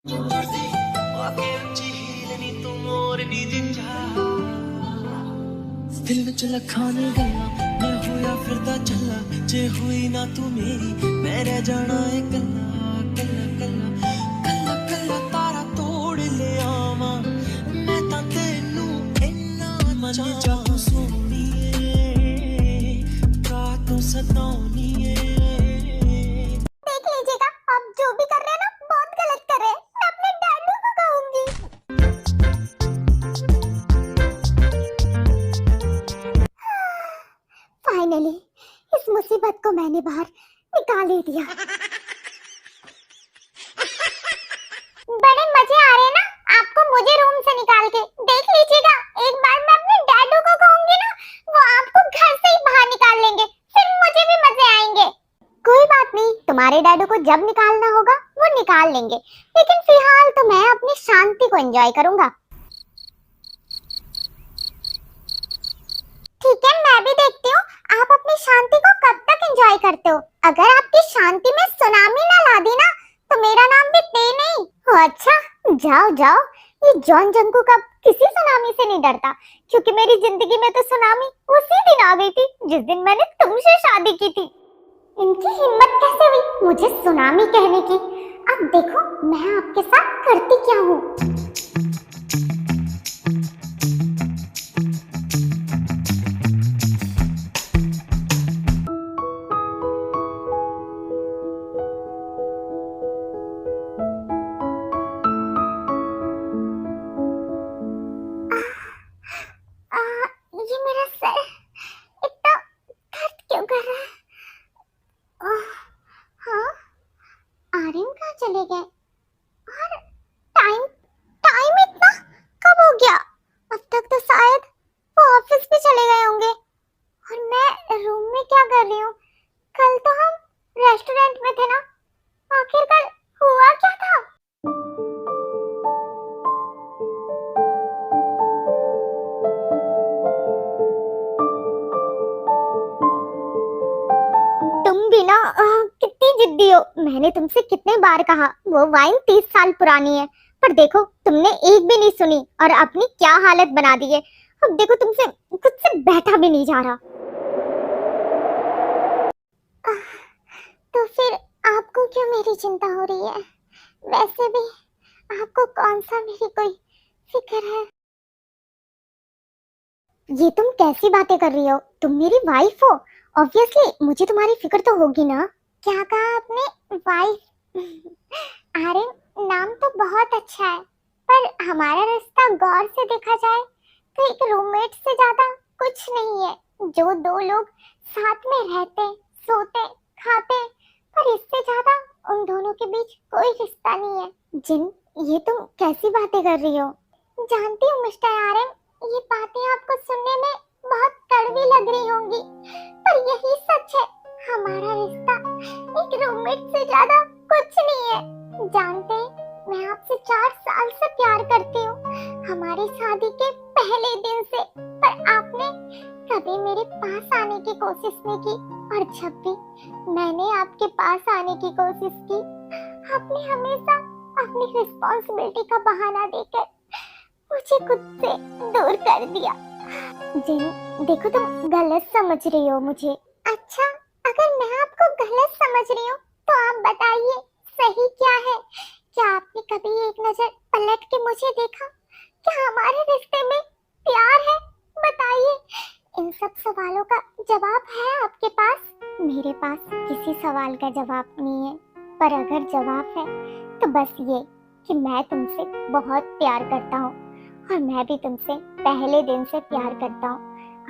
दिल विच लखाने गल्ला मैं होया फिरदा चला जे हुई ना तू मेरी मैं रह जाना है कल्ला कल्ला कल्ला कल्ला कल्ला तारा तोड़ ले आवा मैं तां तेनू इन्ना चाहूं सोनिए का तू सताऊनिए। देख लीजिएगा, आप जो भी कर रहे हैं ना बहुत गलत कर रहे हैं। मैं अपने डैडू को कहूंगी। फाइनली इस मुसीबत को मैंने बाहर निकाल ही दिया। बड़े मजे आ रहे हैं ना आपको मुझे रूम से निकाल के। देख लीजिएगा, एक बार मैं अपने डैडू को कहूंगी ना, वो आपको घर से ही बाहर निकाल लेंगे, फिर मुझे भी मजे आएंगे। कोई बात नहीं, तुम्हारे डैडू को जब निकालना होगा वो निकाल लेंगे, लेकिन फिलहाल तो मैं अपनी शांति को एंजॉय करूंगा। ठीक है, मैं भी देखती हूँ आप अपनी शांति को कब तक एंजॉय करते हो। अगर आपकी शांति में सुनामी ना ला दी ना तो मेरा नाम भी ते नहीं। अच्छा, जाओ जाओ, ये जॉन जंकू का किसी सुनामी से नहीं डरता, क्योंकि मेरी जिंदगी में तो सुनामी उसी दिन आ गई थी जिस दिन मैंने तुमसे शादी की थी। इनकी हिम्मत कैसे हुई मुझे सुनामी कहने की। अब देखो मैं आपके साथ करती क्या हूँ। ये मेरा सर इतना दर्द क्यों कर रहा है? हाँ, आर्यन कहाँ चले गए? और टाइम टाइम इतना कब हो गया? अब तक तो शायद वो ऑफिस भी चले गए होंगे और मैं रूम में क्या कर रही हूँ? कल तो हम रेस्टोरेंट में थे ना, आखिरकार हुआ क्या था? तुम भी ना कितनी जिद्दी हो। मैंने तुमसे कितने बार कहा वो वाइन 30 साल पुरानी है, पर देखो तुमने एक भी नहीं सुनी और अपनी क्या हालत बना दी है। अब देखो तुमसे खुद से बैठा भी नहीं जा रहा। तो फिर आपको क्यों मेरी चिंता हो रही है? वैसे भी आपको कौन सा मेरी कोई फिक्र है? ये तुम कैसी बातें कर रही हो? तुम मेरी वाइफ हो, ऑब्वियसली मुझे तुम्हारी फिक्र तो होगी ना। क्या कहा आपने? वाइफ? अरे नाम तो बहुत अच्छा है, पर हमारा रिश्ता गौर से देखा जाए तो एक रूममेट से ज्यादा कुछ नहीं है। जो दो लोग साथ में रहते, सोते, खाते, पर इससे ज्यादा उन दोनों के बीच कोई रिश्ता नहीं है। जिन, ये तुम कैसी बातें कर रही हो? जानती हूँ मिस्टर आर्यन, ये बातें आपको सुनने में बहुत कड़वी लग रही होंगी, पर यही सच है। हमारा रिश्ता एक रूममेट से ज्यादा कुछ नहीं है। जानते हैं, मैं आपसे 4 साल से प्यार करती हूँ, हमारी शादी के पहले दिन से, पर आपने कभी मेरे पास आने की कोशिश नहीं की, और जब भी मैंने आपके पास आने की कोशिश की, आपने हमेशा अपनी रिस्पॉन्सिबिलिटी का बहाना देकर मुझे खुद से दूर कर दिया। जिन, देखो तुम गलत समझ रही हो मुझे। अच्छा, अगर मैं आपको गलत समझ रही हूँ तो आप बताइए सही क्या है? क्या आपने कभी एक नजर पलट के मुझे देखा? क्या हमारे रिश्ते में प्यार है? बताइए। इन सब सवालों का जवाब है आपके पास? मेरे पास किसी सवाल का जवाब नहीं है, पर अगर जवाब है तो बस ये कि मैं तुमसे बहुत प्यार करता हूँ, और मैं भी तुमसे पहले दिन से प्यार करता हूँ।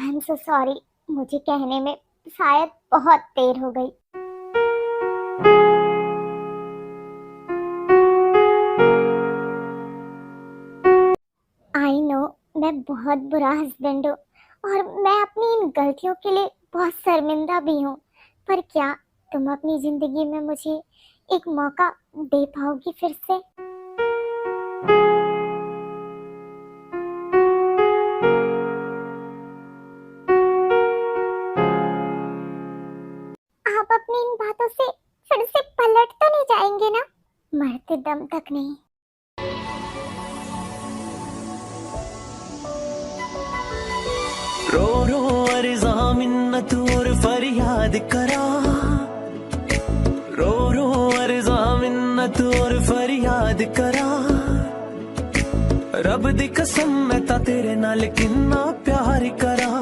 आई एम सो सॉरी, मुझे कहने में शायद बहुत देर हो गई। आई नो, मैं बहुत बुरा हस्बैंड हूँ और मैं अपनी इन गलतियों के लिए बहुत शर्मिंदा भी हूँ, पर क्या तुम अपनी जिंदगी में मुझे एक मौका दे पाओगी फिर से? आप अपनी इन बातों से फिर से पलट तो नहीं जाएंगे ना? मरते दम तक नहीं। रो रो अर्ज़ा मिन्नत और फरियाद करा, रो रो अर्ज़ा मिन्नत और फरियाद करा। रब दी कसम मैं ता तेरे नाल किन्ना प्यार करा,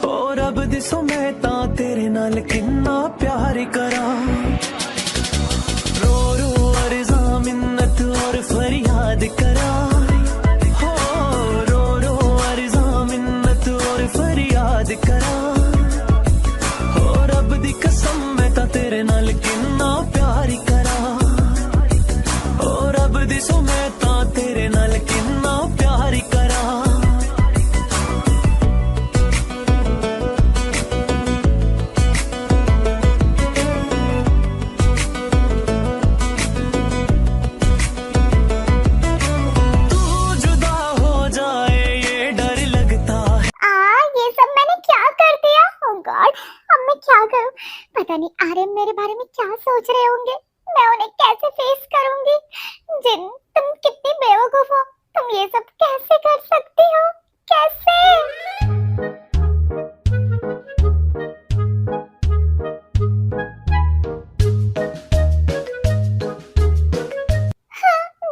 ओ रब दी सो मैं ता तेरे नाल किन्ना प्यार करा। रो रो अर्ज़ा मिन्नत और फरियाद करा, हो रो रो अर्ज़ा मिन्नत और फरियाद करा। हो रब दी कसम मैं ता तेरे नाल किन्ना प्यार करा, ओ रब दी सो मैं ता तेरे नाल किन्ना प्यार करा। तू जुदा हो जाए ये डर लगता है। ये सब मैंने क्या कर दिया? ओह गॉड, अब मैं क्या करूं? पता नहीं आर्यन मेरे बारे में क्या सोच रहे होंगे। मैं उन्हें कैसे फेस करूंगी? जिन, तुम कितनी बेवकूफ हो, तुम ये सब कैसे कर सकती हो? कैसे?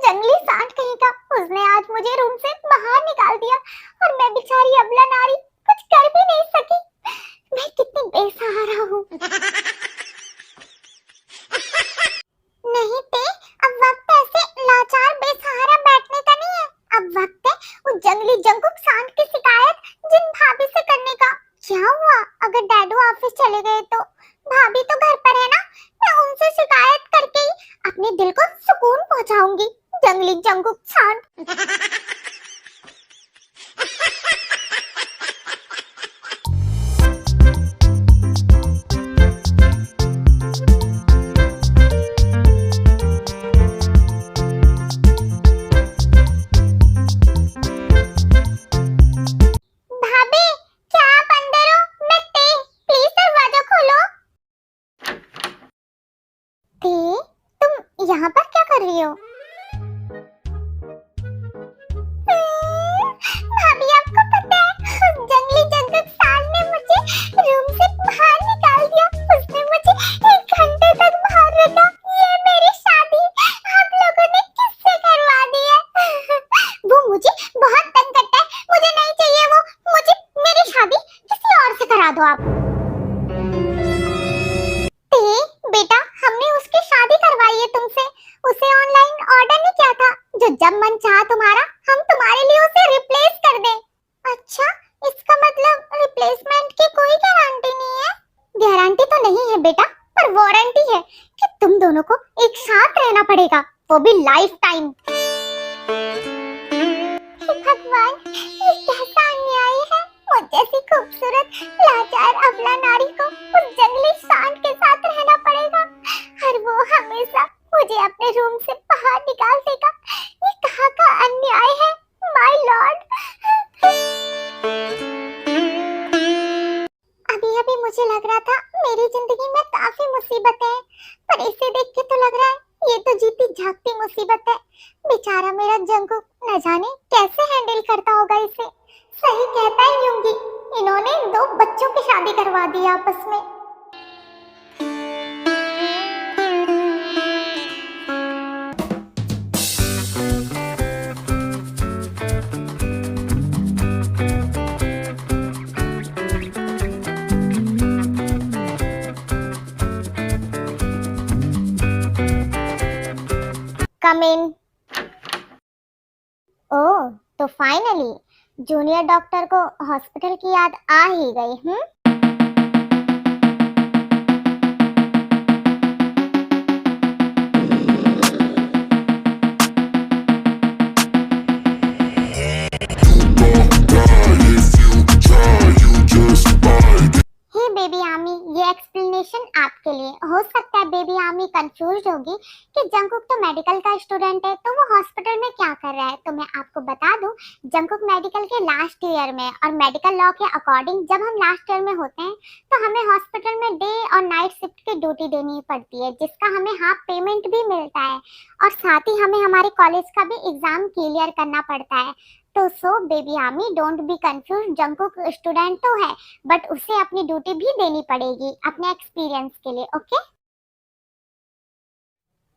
जंगली सांड कहीं का, उसने आज मुझे रूम से बाहर निकाल दिया और मैं बेचारी अबला नारी कुछ कर भी नहीं सकी। मैं कितनी बेसहारा हूँ। नहीं ते, अब वक्त ऐसे लाचार बेसहारा बैठने का नहीं है। अब वक्त है उस जंगली जंगुक सांड की शिकायत जिन भाभी से करने का। क्या हुआ अगर डैडू ऑफिस चले गए तो? भाभी तो घर पर है ना, मैं उनसे शिकायत करके ही अपने दिल को सुकून पहुंचाऊंगी। जंगली जंगुक सांड। भाभी, क्या आप अंदर हो? मैं ते, प्लीज दरवाजा खोलो। ते, तुम यहाँ पर क्या कर रही हो? भाभी, आपको पता है उस जंगली जंगल सांड ने मुझे रूम से बाहर निकाल दिया। उसने मुझे 1 घंटे तक बाहर रखा। ये मेरी शादी आप लोगों ने किससे करवा दी है? वो मुझे बहुत तंग करता है, मुझे नहीं चाहिए वो। मुझे मेरी शादी किसी और से करा दो आप। ते, बेटा, हमने उसकी शादी करवाई है तुमसे। उसे ऑनलाइन ऑर्डर नहीं किया था जो जब मन चाहा तुम्हारा हम तुम्हारे लिए उसे रिप्लेस कर दें। अच्छा, इसका मतलब रिप्लेसमेंट की कोई गारंटी नहीं है? गारंटी तो नहीं है बेटा, पर वारंटी है कि तुम दोनों को एक साथ रहना पड़ेगा, वो भी लाइफ टाइम। भगवान, ये कैसा अन्याय है? मुझ जैसी खूबसूरत लाचार अबला नारी को उस जंगली सांड के साथ रहना पड़ेगा और वो हमेशा मुझे अपने रूम से बाहर निकाल देगा। ये कहाँ का अन्याय है, माय लॉर्ड। अभी अभी मुझे लग रहा था मेरी जिंदगी में काफी मुसीबतें हैं, पर इसे देख के तो लग रहा है ये तो जीती जागती मुसीबत है। बेचारा मेरा जंगू न जाने कैसे हैंडल करता होगा इसे। सही कहता है यूंगी, इन्होंने 2 बच्चों की शादी करवा दी आपस में। कम इन। ओह, तो फाइनली जूनियर डॉक्टर को हॉस्पिटल की याद आ ही गई। हे बेबी आमी, ये एक्सप्लेनेशन आपके लिए। हो सकता है बेबी आमी कंफ्यूज्ड होगी कि जंगकुक तो मेडिकल का स्टूडेंट है तो वो हॉस्पिटल में क्या कर रहा है। तो मैं आपको बता दूं, जंगकुक मेडिकल के लास्ट ईयर में और मेडिकल लॉ के अकॉर्डिंग जब हम लास्ट ईयर में होते हैं तो हमें हॉस्पिटल में डे और नाइट शिफ्ट की ड्यूटी देनी पड़ती है, जिसका हमें हाफ पेमेंट भी मिलता है और साथ ही हमें हमारे कॉलेज का भी एग्जाम क्लियर करना पड़ता है। तो सो बेबी आमी don't be confuse, Jungkook student तो है बट उसे अपनी ड्यूटी भी देनी पड़ेगी अपने एक्सपीरियंस के लिए। ओके,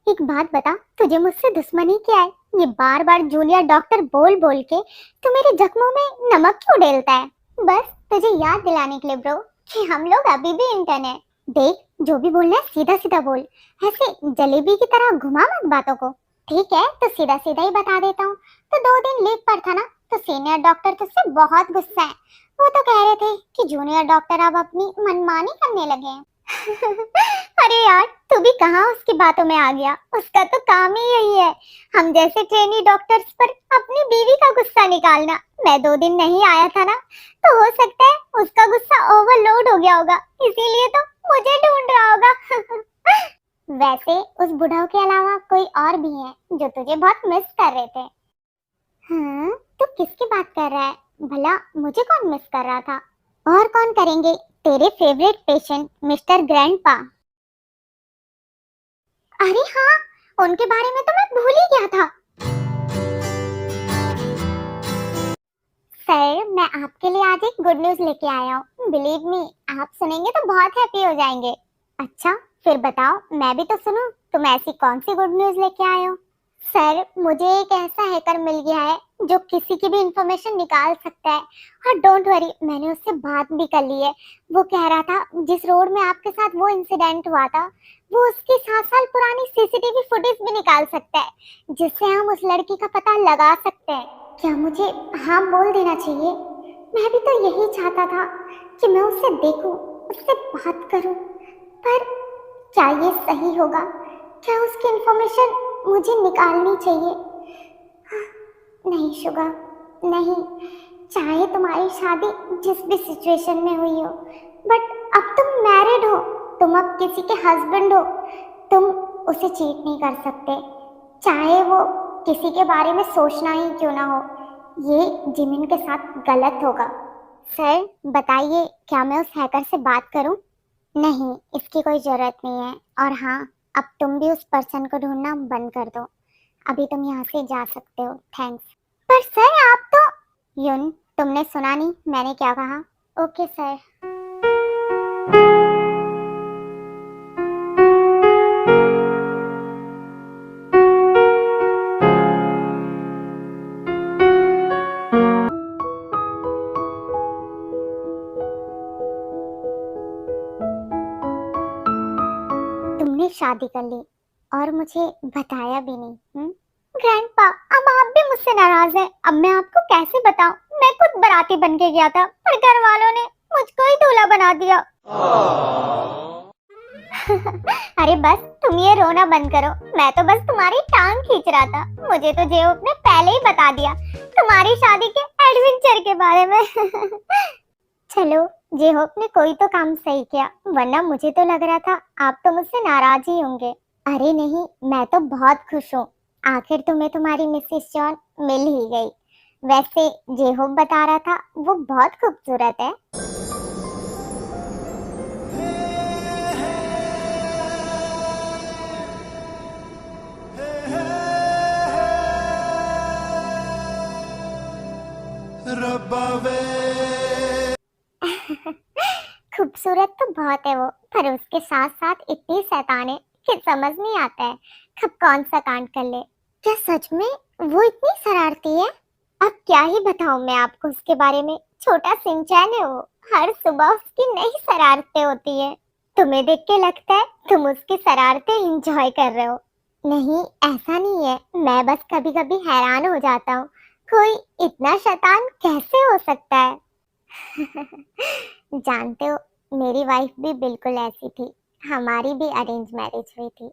एक बात बता, तुझे मुझसे दुश्मनी क्या है? ये बार बार जूनियर डॉक्टर बोल बोल के तू मेरे जख्मों में नमक क्यों डालता है? बस तुझे याद दिलाने के लिए ब्रो कि हम लोग अभी भी इंटर्न है। देख, जो भी बोलना है सीधा सीधा बोल, ऐसे जलेबी की तरह घुमा मत बातों को। ठीक है, तो सीधा सीधा ही बता देता हूँ। तो 2 दिन लीव पर था ना, तो सीनियर डॉक्टर तुझसे बहुत गुस्सा है। वो तो कह रहे थे कि जूनियर डॉक्टर अब अपनी मनमानी करने लगे हैं। अरे यार, तू भी कहाँ उसकी बातों में आ गया? उसका तो काम ही यही है, हम जैसे ट्रेनी डॉक्टर्स पर अपनी बीवी का गुस्सा निकालना। मैं 2 दिन नहीं आया था ना, तो हो सकता है उसका गुस्सा ओवरलोड हो गया होगा, इसीलिए तो मुझे ढूंढ रहा होगा। वैसे उस बुढ़ाऊ के अलावा कोई और भी है जो तुझे बहुत मिस कर रहे थे। हाँ, तू किसकी बात कर रहा है? भला मुझे कौन मिस कर रहा था? और कौन करेंगे, तेरे फेवरेट पेशेंट मिस्टर ग्रैंडपा। अरे हाँ, उनके बारे में तो मैं भूल ही गया था। सर, मैं आपके लिए आज एक गुड न्यूज़ लेके आया हूँ। बिलीव मी, आप सुनेंगे तो बहुत हैप्पी हो जाएंगे। अच्छा, फिर बताओ, मैं भी तो सुनूं। तुम ऐसी कौन सी गुड न्यूज़ लेके आए हो? सर, मुझे एक ऐसा हैकर मिल गया है जो किसी की भी इंफॉर्मेशन निकाल सकता है। और डोंट वरी, मैंने उससे बात भी कर ली है। वो कह रहा था जिस रोड में आपके साथ वो इंसिडेंट हुआ था, वो उसकी 7 साल पुरानी सीसीटीवी फुटेज भी निकाल सकता है, जिससे हम उस लड़की का पता लगा सकते हैं। क्या मुझे हाँ बोल देना चाहिए? मैं भी तो यही चाहता था कि मैं उसे देखूं, उससे बात करूं, पर क्या ये सही होगा? क्या उसकी इंफॉर्मेशन मुझे निकालनी चाहिए? नहीं शुगा, नहीं। चाहे तुम्हारी शादी जिस भी सिचुएशन में हुई हो, बट अब तुम मैरिड हो, तुम अब किसी के हस्बैंड हो, तुम उसे चीट नहीं कर सकते, चाहे वो किसी के बारे में सोचना ही क्यों ना हो। ये जिमिन के साथ गलत होगा। सर बताइए, क्या मैं उस हैकर से बात करूं? नहीं, इसकी कोई जरूरत नहीं है। और हाँ, अब तुम भी उस पर्सन को ढूंढना बंद कर दो। अभी तुम यहाँ से जा सकते हो, थैंक्स। पर सर आप तो युन, तुमने सुना नहीं मैंने क्या कहा? Okay sir. तुमने शादी कर ली और मुझे बताया भी नहीं। ग्रैंडपा, अब आप भी मुझसे नाराज हैं। अब मैं आपको कैसे बताऊं? मैं खुद बाराती बन के गया था, पर घर वालों ने मुझको ही दूल्हा बना दिया। अरे बस तुम ये रोना बंद करो, मैं तो बस तुम्हारी टांग खींच रहा था। मुझे तो जेहोप ने पहले ही बता दिया तुम्हारी शादी के एडवेंचर के बारे में। चलो, जेहोप ने कोई तो काम सही किया, वरना मुझे तो लग रहा था आप तो मुझसे नाराज ही होंगे। अरे नहीं, मैं तो बहुत खुश हूँ। आखिर तुम्हें तुम्हारी मिसेस जॉन मिल ही गई। वैसे जेहोप बता रहा था वो बहुत खूबसूरत है। खूबसूरत तो बहुत है वो, पर उसके साथ साथ इतनी शैतान है कि समझ नहीं आता है कब कौन सा कांड कर ले। क्या सच में वो इतनी शरारती है? अब क्या ही बताऊं मैं आपको उसके बारे में। छोटा सिंचैन है वो, हर सुबह उसकी नई शरारतें होती है। तुम्हें देख के लगता है तुम उसकी शरारतें एंजॉय कर रहे हो। नहीं, ऐसा नहीं है, मैं बस कभी कभी हैरान हो जाता हूँ, कोई इतना शैतान कैसे हो सकता है। जानते हो, मेरी वाइफ भी बिल्कुल ऐसी थी। हमारी भी अरेंज मैरिज हुई थी।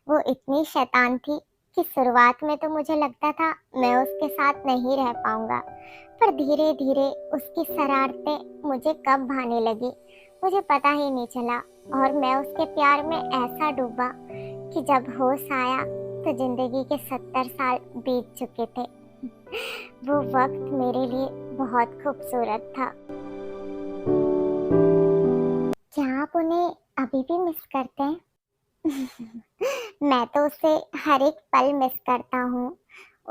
वो इतनी शैतान थी कि शुरुआत में तो मुझे लगता था मैं उसके साथ नहीं रह पाऊंगा, पर धीरे धीरे उसकी शरारतें मुझे कब भाने लगी मुझे पता ही नहीं चला और मैं उसके प्यार में ऐसा डूबा कि जब होश आया तो जिंदगी के 70 साल बीत चुके थे। वो वक्त मेरे लिए बहुत खूबसूरत था। क्या आप उन्हें अभी भी मिस करते हैं? मैं तो उसे हर एक पल मिस करता हूँ।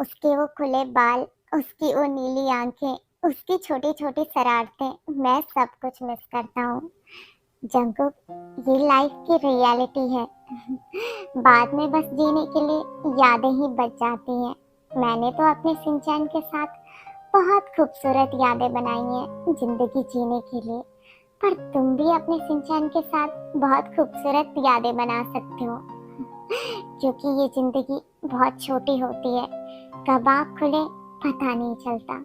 उसके वो खुले बाल, उसकी वो नीली आंखें, उसकी छोटी छोटी शरारतें, मैं सब कुछ मिस करता हूँ। जंकुक, ये लाइफ की रियलिटी है। बाद में बस जीने के लिए यादें ही बच जाती हैं। मैंने तो अपने सिंचैन के साथ बहुत खूबसूरत यादें बनाई हैं जिंदगी जीने के लिए, पर तुम भी अपने सिंचैन के साथ बहुत खूबसूरत यादें बना सकते हो। क्योंकि ये जिंदगी बहुत छोटी होती है, कब आँख खुले पता नहीं चलता।